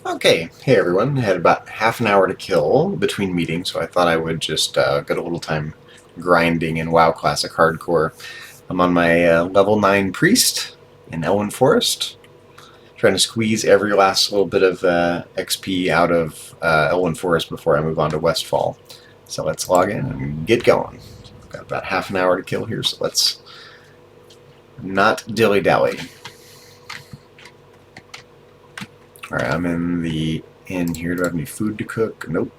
Okay, hey everyone. I had about half an hour to kill between meetings, so I thought I would just get a little time grinding in WoW Classic Hardcore. I'm on my level 9 Priest in Elwyn Forest, trying to squeeze every last little bit of XP out of Elwyn Forest before I move on to Westfall. So let's log in and get going. Got about half an hour to kill here, so let's not dilly-dally. Alright, I'm in the inn here. Do I have any food to cook? Nope.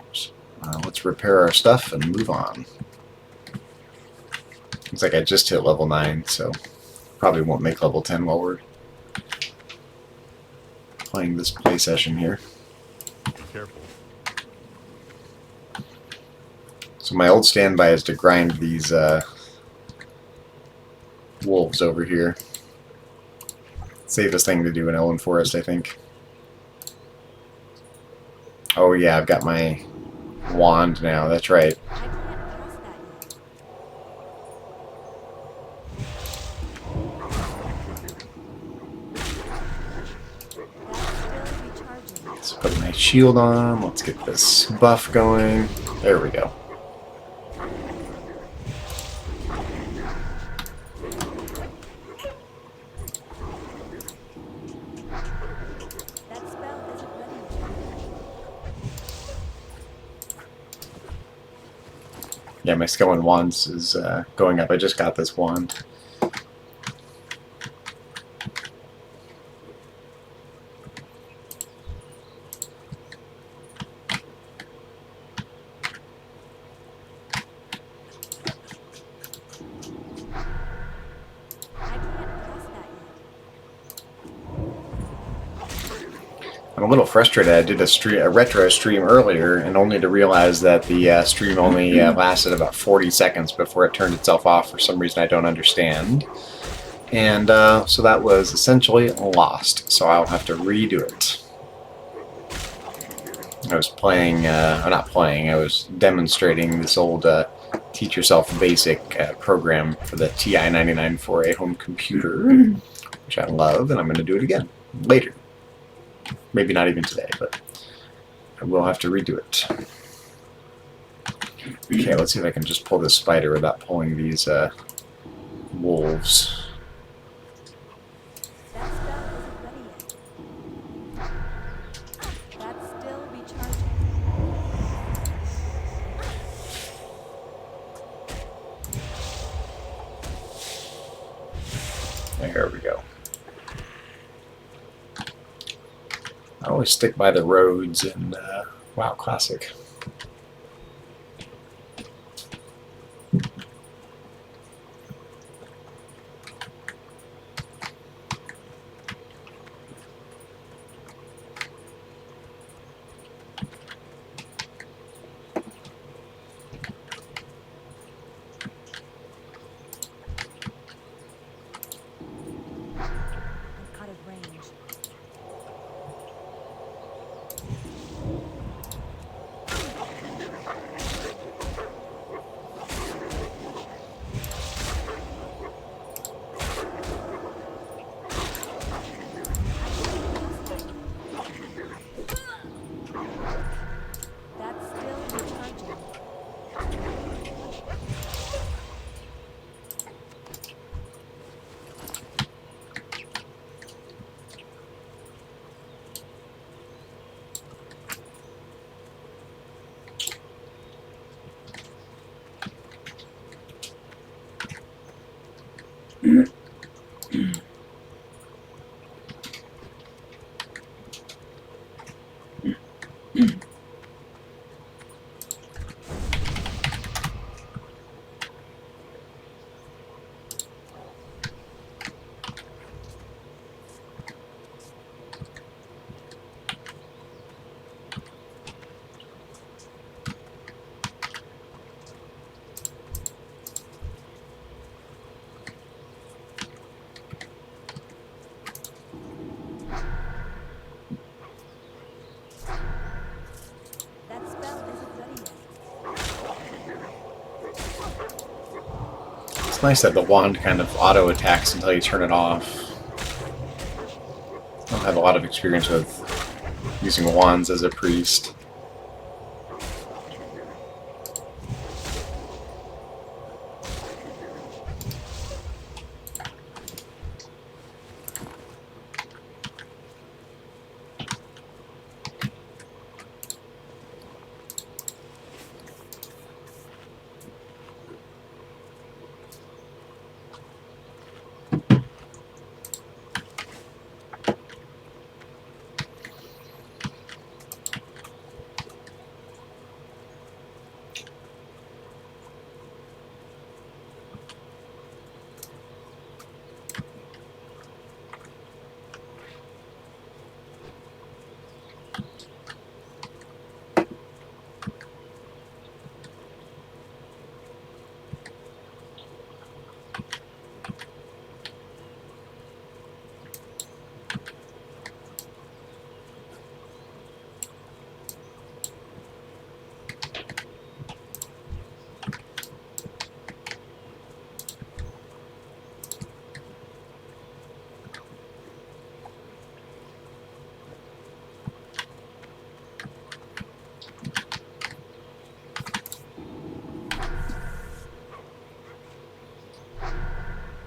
Let's repair our stuff and move on. Looks like I just hit level 9, so probably won't make level 10 while we're playing this play session here. Be careful. So my old standby is to grind these wolves over here. Safest thing to do in Elwyn Forest, I think. Oh yeah, I've got my wand now, that's right. Let's put my shield on, let's get this buff going. There we go. Yeah, my skill in wands is going up. I just got this wand. I'm a little frustrated. I did a retro stream earlier, and only to realize that the stream only lasted about 40 seconds before it turned itself off for some reason I don't understand. And so that was essentially lost, so I'll have to redo it. I was playing, or not playing, I was demonstrating this old Teach Yourself Basic program for the TI-99 for a home computer, which I love, and I'm going to do it again later. Maybe not even today, but I will have to redo it. Okay, let's see if I can just pull this spider without pulling these wolves. There we go. I always stick by the roads in WoW Classic. It's nice that the wand kind of auto-attacks until you turn it off. I don't have a lot of experience with using wands as a priest.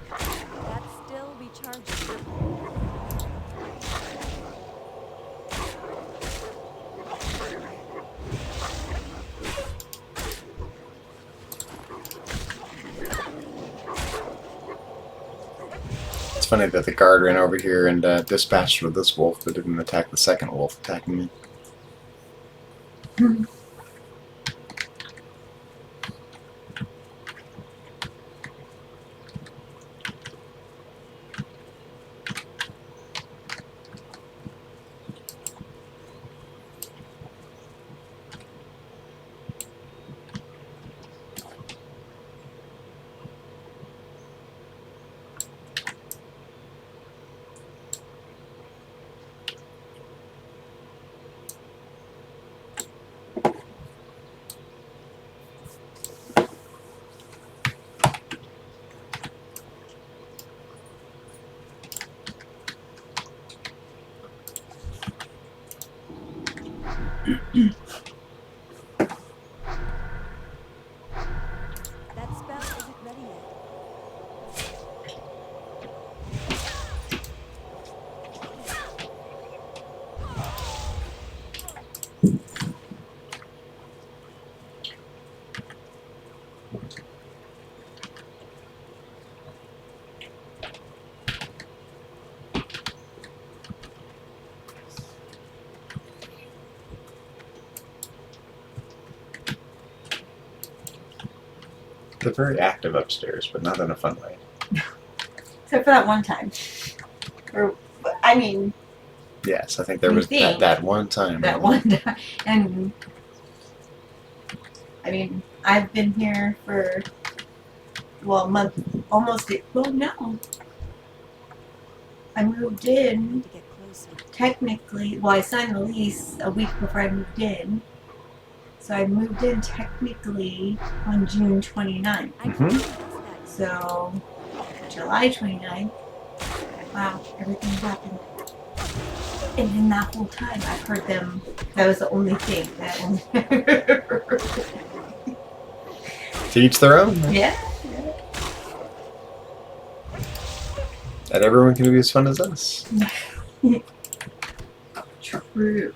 That's still recharging. It's funny that the guard ran over here and dispatched with this wolf, but didn't attack the second wolf attacking me. That spell isn't ready yet. They're very active upstairs, but not in a fun way. Except for that one time. Or, I mean, Yes, I think there You was think that one time. that one time. And, I mean, I've been here for, well, a month, almost, well, no. I moved in, To get closer. technically, well, I signed the lease a week before I moved in. So I moved in technically on June 29th. I Mhm. can guess that. So, July 29th, wow, everything happened. And in that whole time, I've heard them, that was the only thing that To each their own. yeah. Not everyone can be as fun as us. True.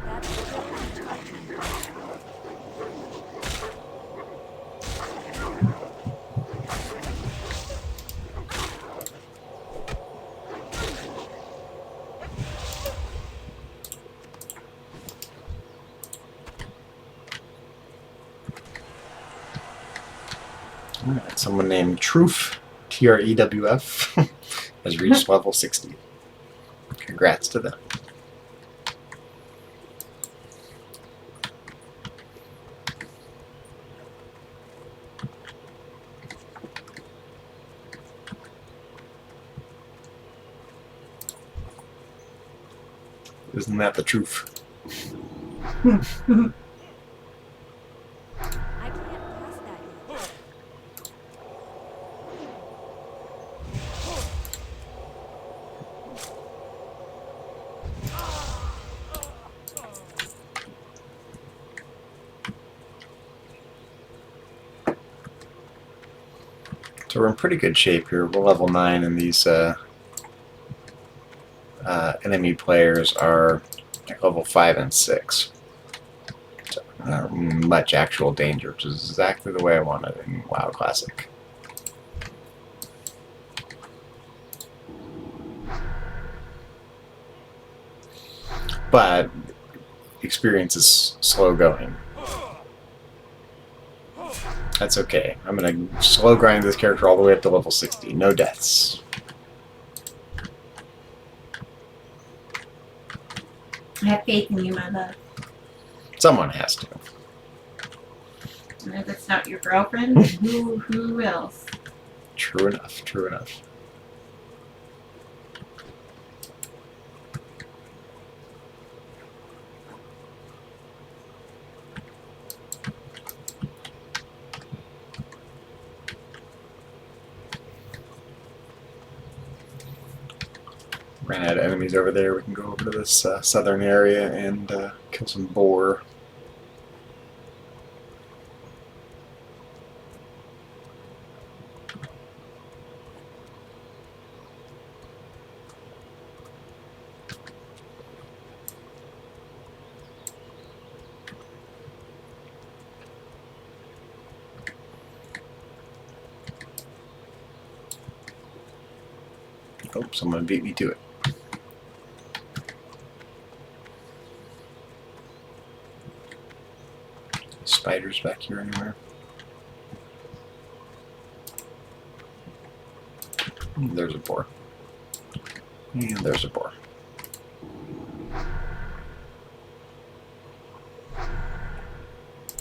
That's still recharging. Alright, someone named Trewf, Trewf, has reached level 60. Congrats to them. Isn't that the truth? I can't cast that yet. So we're in pretty good shape here. We're level 9, and these enemy players are like level 5 and 6. So not much actual danger, which is exactly the way I want it in WoW Classic. But experience is slow going. That's okay. I'm going to slow grind this character all the way up to level 60. No deaths. I have faith in you, my love. Someone has to. And if it's not your girlfriend, then who else? True enough. True enough. Ran out of enemies over there. We can go over to this southern area and kill some boar. Oh, someone beat me to it. Spiders back here anywhere? There's a boar. And there's a boar.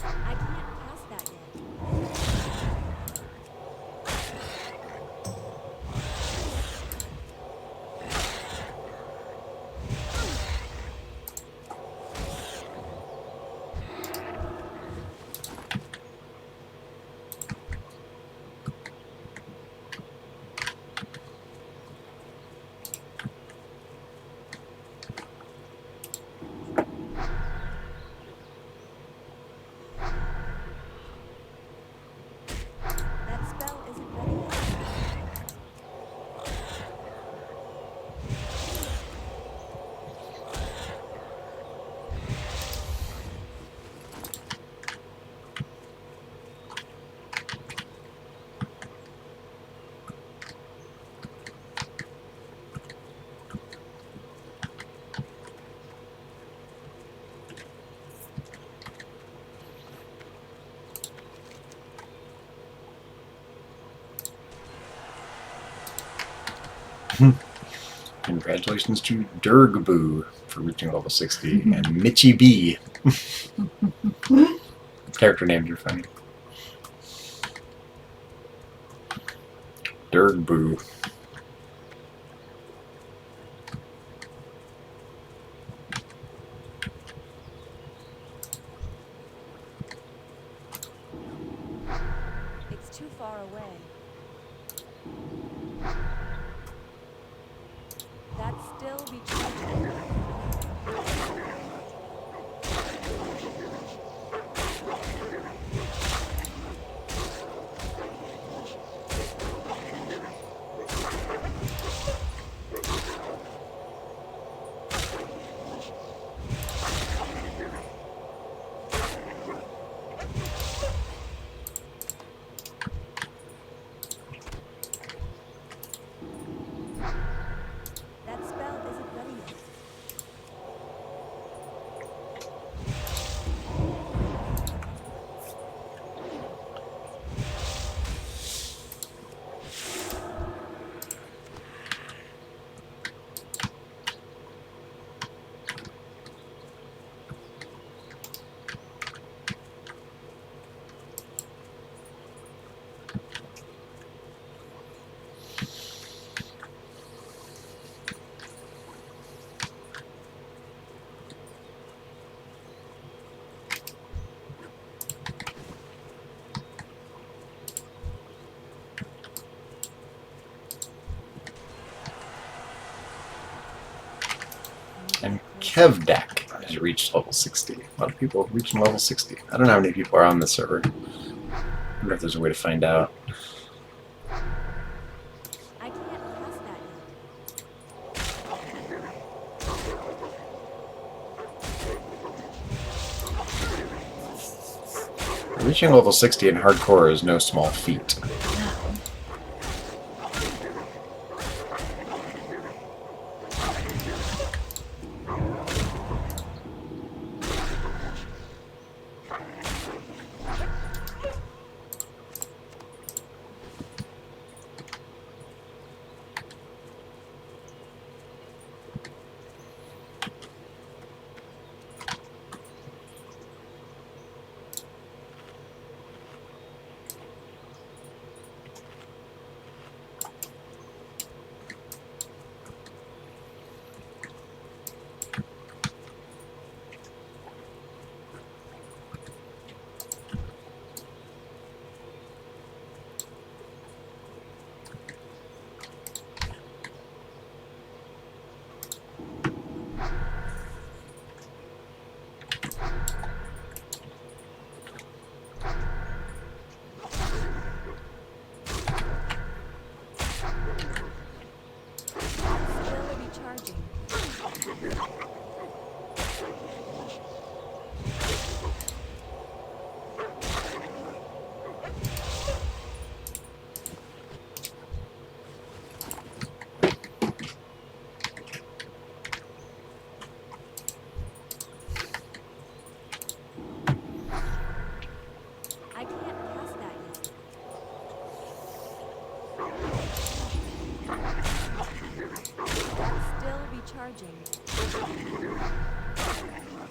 I can't cast that yet. That spell isn't ready yet. Congratulations to Durgboo for reaching level 60 and Mitchy B. Character names are funny. Durgboo. It's too far away. That's still recharging. That spell isn't ready Kev deck has reached level 60. A lot of people have reached level 60. I don't know how many people are on this server. I wonder if there's a way to find out. I can't pass that yet. Reaching level 60 in hardcore is no small feat. No. Still recharging. I can't pass that yet. That's still recharging. That spell isn't ready yet.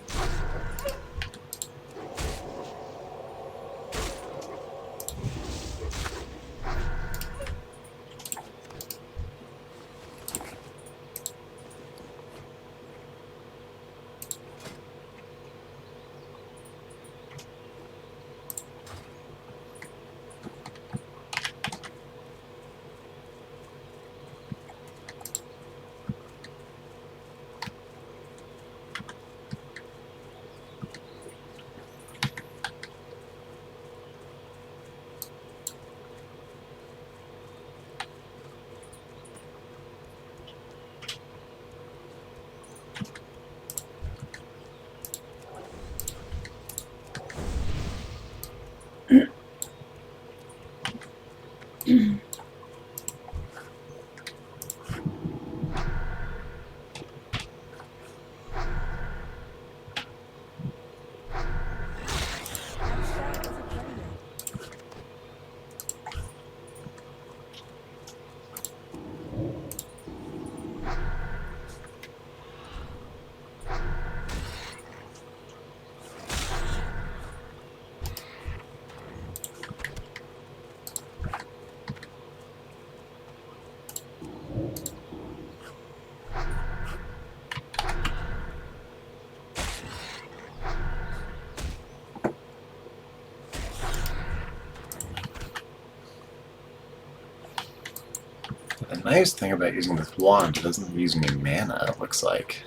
The nice thing about using this wand, it doesn't use any mana, it looks like.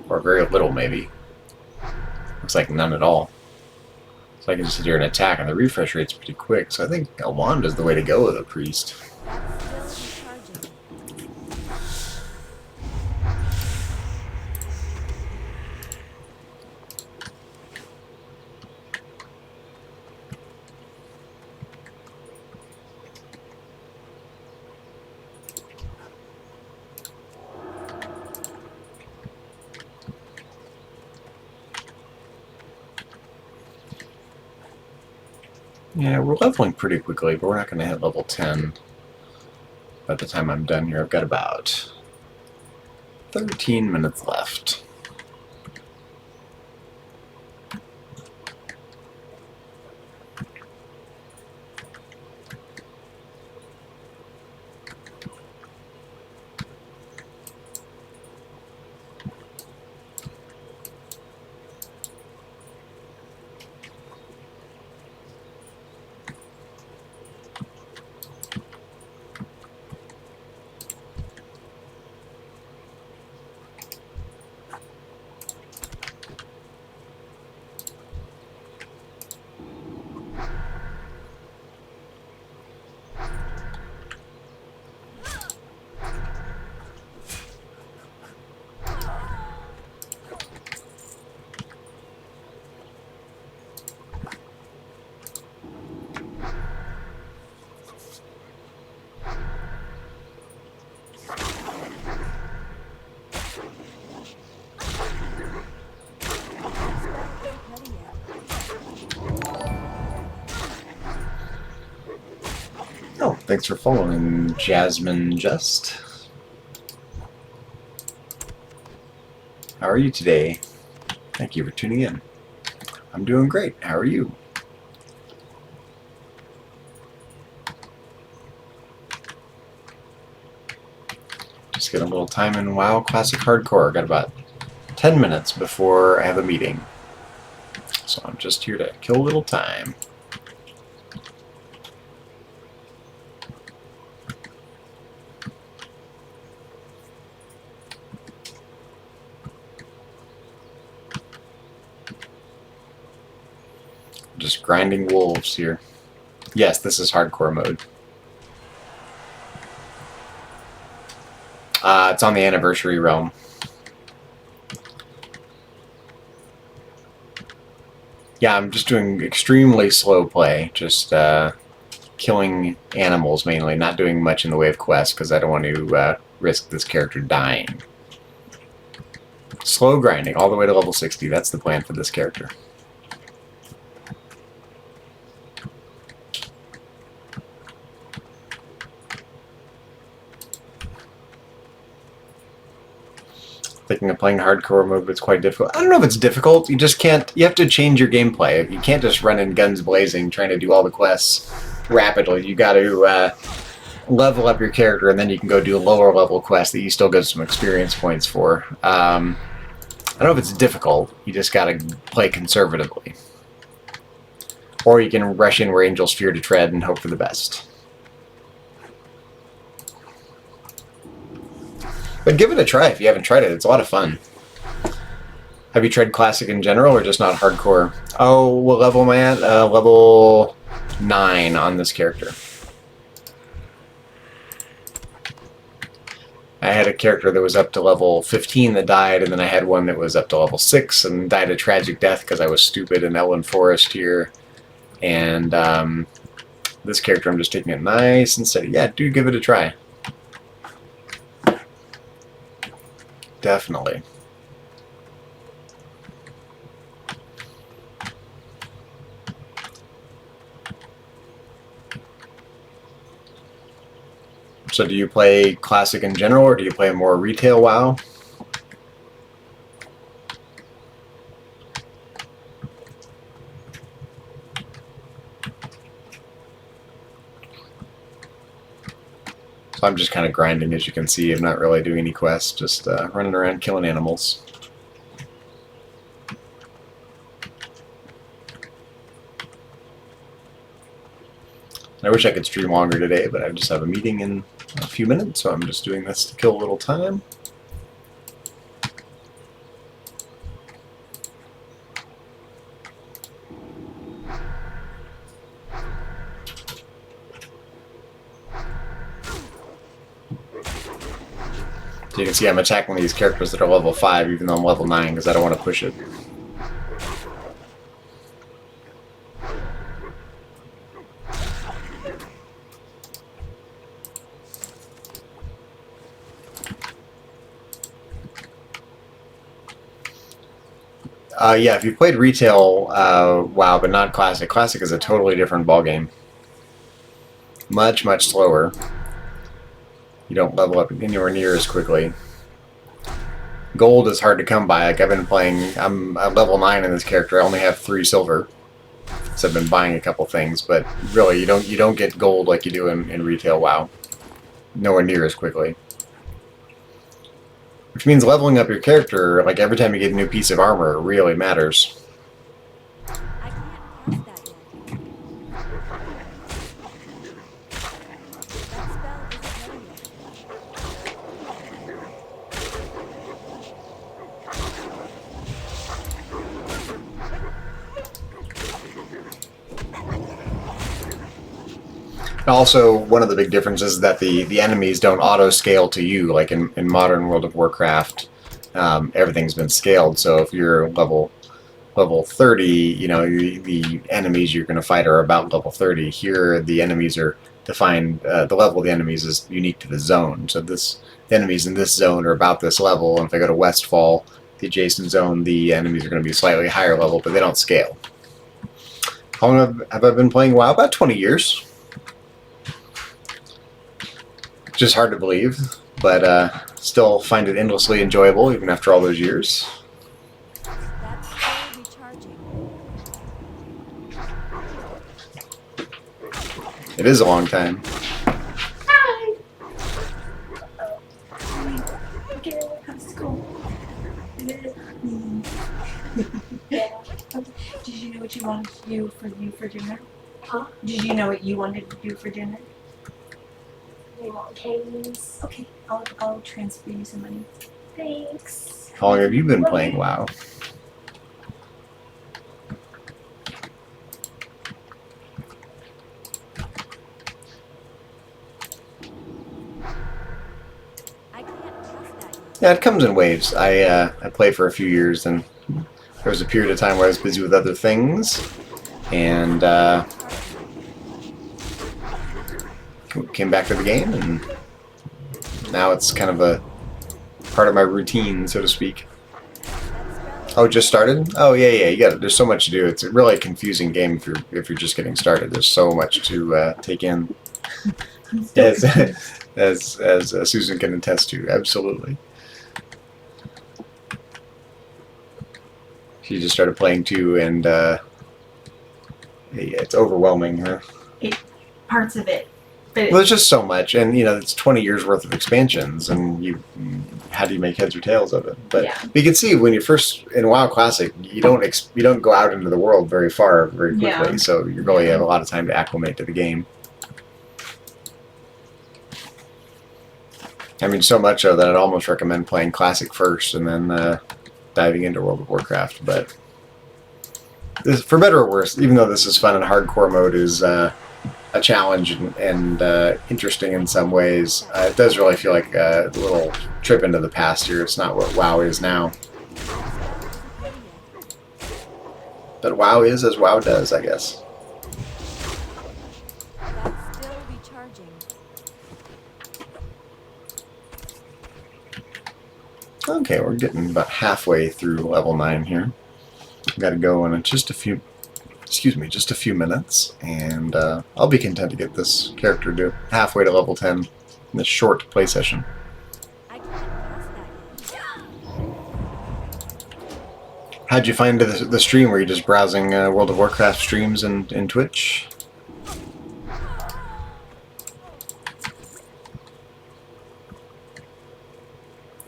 Or very little, maybe. Looks like none at all. So I can just sit here and attack, and the refresh rate's pretty quick, so I think a wand is the way to go with a priest. That's still recharging. Yeah, we're leveling pretty quickly, but we're not going to hit level 10 by the time I'm done here. I've got about 13 minutes left. Thanks for following, Jasmine Just. How are you today? Thank you for tuning in. I'm doing great. How are you? Just get a little time in WoW Classic Hardcore. Got about 10 minutes before I have a meeting. So I'm just here to kill a little time. Just grinding wolves here. Yes, this is hardcore mode. It's on the anniversary realm. Yeah, I'm just doing extremely slow play. Just killing animals mainly. Not doing much in the way of quests because I don't want to risk this character dying. Slow grinding all the way to level 60. That's the plan for this character. Thinking of playing hardcore mode, but it's quite difficult. I don't know if it's difficult. You just can't. You have to change your gameplay. You can't just run in guns blazing trying to do all the quests rapidly. You got to level up your character, and then you can go do lower level quests that you still get some experience points for. I don't know if it's difficult. You just got to play conservatively, or you can rush in where angels fear to tread and hope for the best. But give it a try if you haven't tried it. It's a lot of fun. Have you tried Classic in general or just not hardcore? Oh, what level am I at? Level 9 on this character. I had a character that was up to level 15 that died, and then I had one that was up to level 6 and died a tragic death because I was stupid in Elwyn Forest here. And this character, I'm just taking it nice and steady. Yeah, do give it a try. Definitely. So do you play Classic in general, or do you play more retail WoW? So I'm just kind of grinding, as you can see. I'm not really doing any quests, just running around killing animals. I wish I could stream longer today, but I just have a meeting in a few minutes, so I'm just doing this to kill a little time. So you can see I'm attacking these characters that are level 5, even though I'm level 9, because I don't want to push it. Yeah, if you played retail WoW, but not Classic, Classic is a totally different ballgame. Much, much slower. You don't level up anywhere near as quickly. Gold is hard to come by. Like, I've been playing, I'm at level 9 in this character. I only have 3 silver. So I've been buying a couple things, but really, you don't get gold like you do in retail WoW. Nowhere near as quickly. Which means leveling up your character, like every time you get a new piece of armor, really matters. I can't cast that yet. That spell isn't ready yet. Also, one of the big differences is that the enemies don't auto-scale to you, like in modern World of Warcraft. Everything's been scaled, so if you're level 30, you know, the enemies you're going to fight are about level 30. Here, the enemies are defined, the level of the enemies is unique to the zone. So the enemies in this zone are about this level, and if I go to Westfall, the adjacent zone, the enemies are going to be slightly higher level, but they don't scale. How long have I been playing WoW? About 20 years. Just hard to believe, but still find it endlessly enjoyable even after all those years. That's still recharging. It is a long time. Hi. Okay, how's school? Yeah. Okay. Did you know what you wanted to do for dinner? Huh? Did you know what you wanted to do for dinner? You want candies? Okay, I'll transfer you some money. Thanks. How long have you been playing WoW? I can't trust that yet. Yeah, it comes in waves. I played for a few years, and there was a period of time where I was busy with other things, and came back to the game, and now it's kind of a part of my routine, so to speak. Oh, it just started? Oh yeah, yeah. You got it. There's so much to do. It's a really confusing game if you're just getting started. There's so much to take in, I'm still as confused. as Susan can attest to. Absolutely. She just started playing too, and it's overwhelming her. Parts of it. But Well, there's just so much, and it's 20 years worth of expansions, and how do you make heads or tails of it? But yeah. you can see when you're first in WoW Classic, you don't go out into the world very far very quickly, Yeah. so you really have a lot of time to acclimate to the game. I mean, so much so that I'd almost recommend playing Classic first and then diving into World of Warcraft. But for better or worse, even though this is fun and hardcore mode is a challenge and interesting in some ways, it does really feel like a little trip into the past here. It's not what WoW is now. But WoW is as WoW does, I guess. That's still recharging. Okay, we're getting about halfway through level 9 here. Got to go in just a few minutes, and I'll be content to get this character to halfway to level 10 in this short play session. I can't trust that yet. How'd you find the stream? Were you just browsing World of Warcraft streams in Twitch?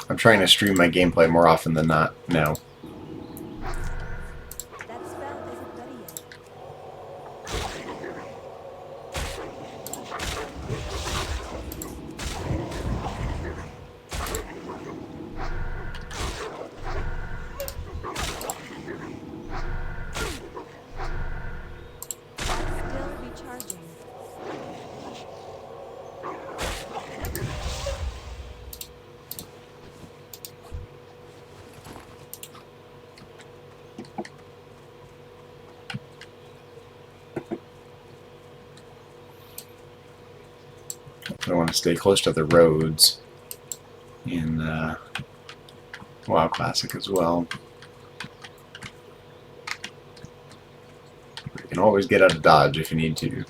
I'm trying to stream my gameplay more often than not now. That spell isn't ready yet. That's still recharging. I want to stay close to the roads in WoW Classic as well. You can always get out of dodge if you need to.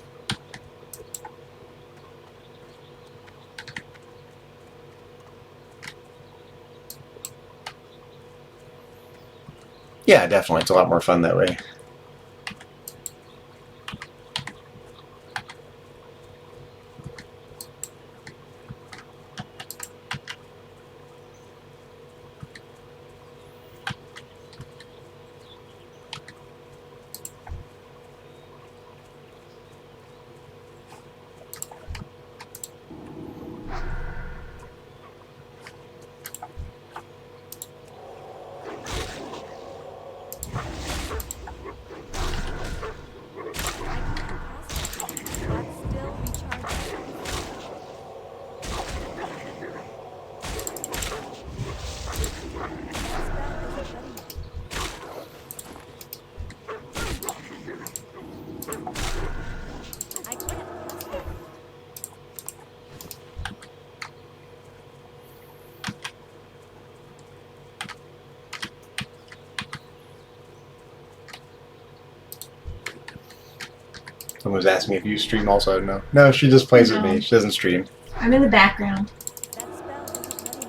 Yeah, definitely. It's a lot more fun that way. That's still recharging. I can't trust that. Someone was asking me if you stream also. No, she just plays with No. me. She doesn't stream. I'm in the background. That spell isn't ready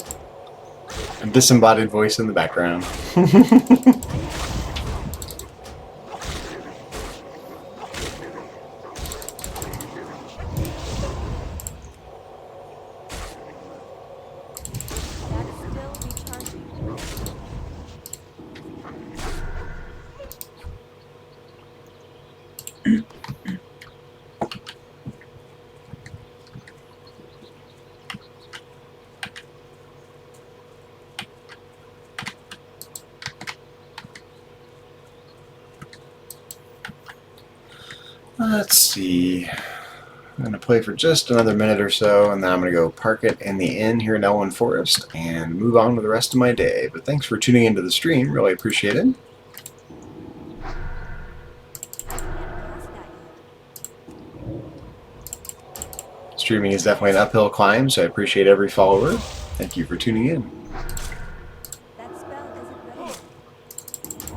yet. A disembodied voice in the background. That's still recharging. Let's see. I'm going to play for just another minute or so, and then I'm going to go park it in the inn here in Elwyn Forest and move on with the rest of my day. But thanks for tuning into the stream. Really appreciate it. I can't cast that yet. Streaming is definitely an uphill climb, so I appreciate every follower. Thank you for tuning in. That spell isn't ready yet.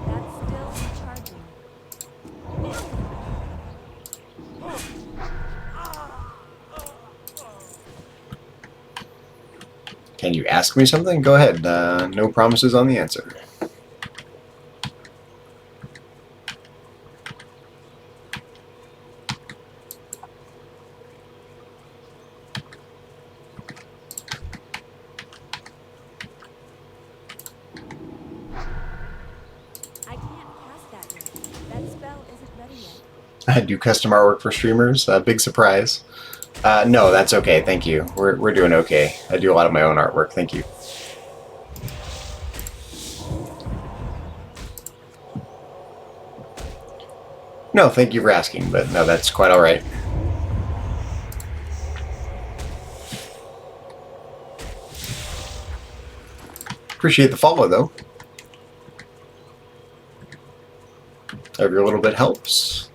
That's still recharging. Can you ask me something? Go ahead. No promises on the answer. I can't cast that yet. That spell isn't ready yet. I do custom artwork for streamers. Big surprise. No, that's okay. Thank you. We're doing okay. I do a lot of my own artwork. Thank you. No, thank you for asking, but no, that's quite all right. Appreciate the follow, though. Every little bit helps.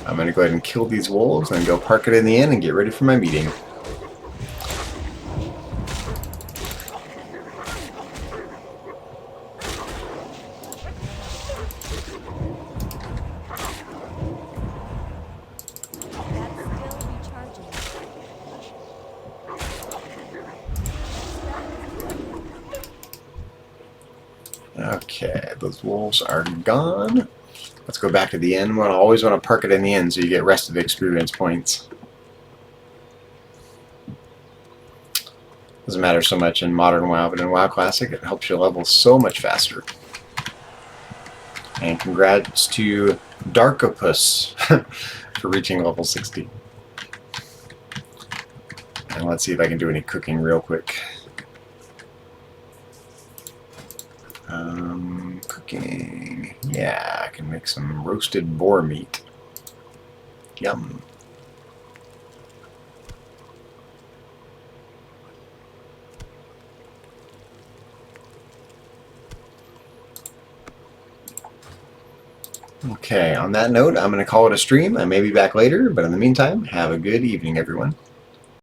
I'm going to go ahead and kill these wolves and go park it in the inn and get ready for my meeting. That's still recharging. Okay, those wolves are gone. Let's go back to the inn. We'll always want to park it in the inn so you get rested experience points. Doesn't matter so much in Modern WoW, but in WoW Classic it helps you level so much faster. And congrats to Darkopus for reaching level 60. And let's see if I can do any cooking real quick. Cooking. Yeah, I can make some roasted boar meat. Yum. Okay, on that note, I'm going to call it a stream. I may be back later, but in the meantime, have a good evening, everyone.